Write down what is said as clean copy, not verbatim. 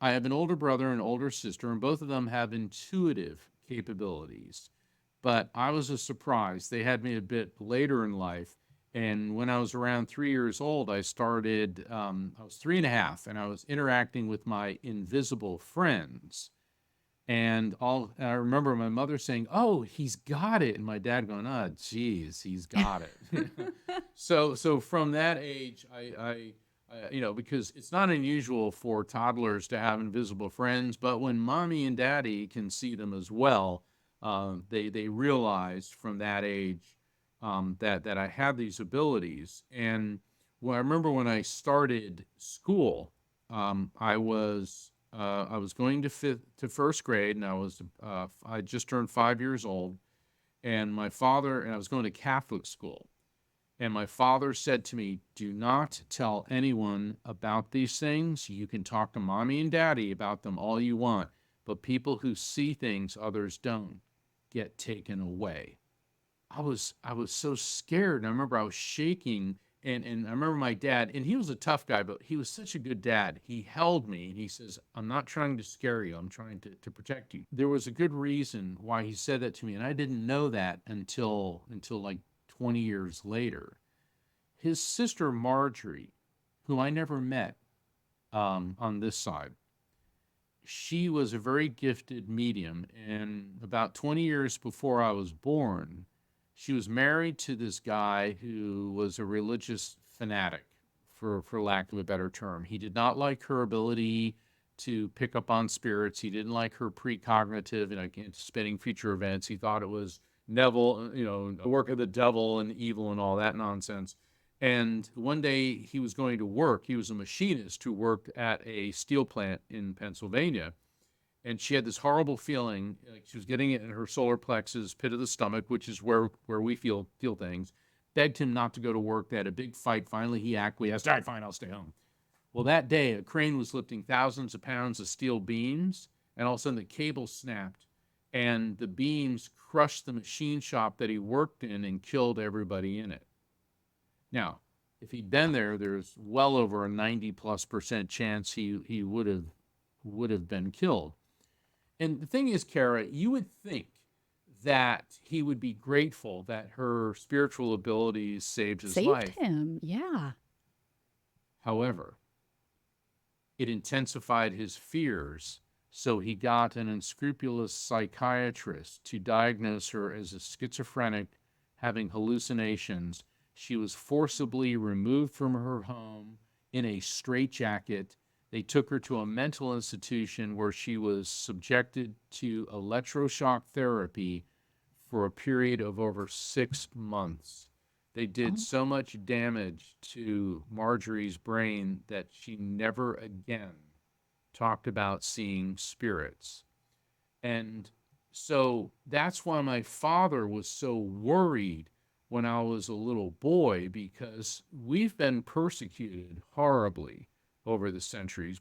I have an older brother and older sister, and both of them have intuitive capabilities. But I was a surprise. They had me a bit later in life. And when I was around 3 years old, I was three and a half, and I was interacting with my invisible friends. I remember my mother saying, "Oh, he's got it," and my dad going, "Oh, geez, he's got it." So from that age, because it's not unusual for toddlers to have invisible friends, but when mommy and daddy can see them as well, they realized from that age that I had these abilities. And well, I remember when I started school, I was going to first grade, and I just turned 5 years old, and I was going to Catholic school, and my father said to me, "Do not tell anyone about these things. You can talk to mommy and daddy about them all you want, but people who see things others don't get taken away." I was so scared. And I remember I was shaking, and I remember my dad, and he was a tough guy, but he was such a good dad. He held me and he says, "I'm not trying to scare you. I'm trying to protect you." There was a good reason why he said that to me, and I didn't know that until like 20 years later. His sister Marjorie, who I never met on this side, she was a very gifted medium. And about 20 years before I was born, she was married to this guy who was a religious fanatic, for lack of a better term. He did not like her ability to pick up on spirits. He didn't like her precognitive and anticipating future events. He thought it was Neville, the work of the devil and evil and all that nonsense. And one day he was going to work. He was a machinist who worked at a steel plant in Pennsylvania. And she had this horrible feeling, like she was getting it in her solar plexus, pit of the stomach, which is where we feel things. Begged him not to go to work. They had a big fight. Finally, he acquiesced. All right, fine, I'll stay home. Well, that day, a crane was lifting thousands of pounds of steel beams, and all of a sudden the cable snapped, and the beams crushed the machine shop that he worked in and killed everybody in it. Now, if he'd been there, there's well over a 90+% chance he would have been killed. And the thing is, Kara, you would think that he would be grateful that her spiritual abilities saved his Saved life. him. Yeah. However, it intensified his fears, so he got an unscrupulous psychiatrist to diagnose her as a schizophrenic having hallucinations. She was forcibly removed from her home in a straitjacket. They took her to a mental institution where she was subjected to electroshock therapy for a period of over 6 months. They did Oh, so much damage to Marjorie's brain that she never again talked about seeing spirits. And so that's why my father was so worried when I was a little boy, because we've been persecuted horribly over the centuries.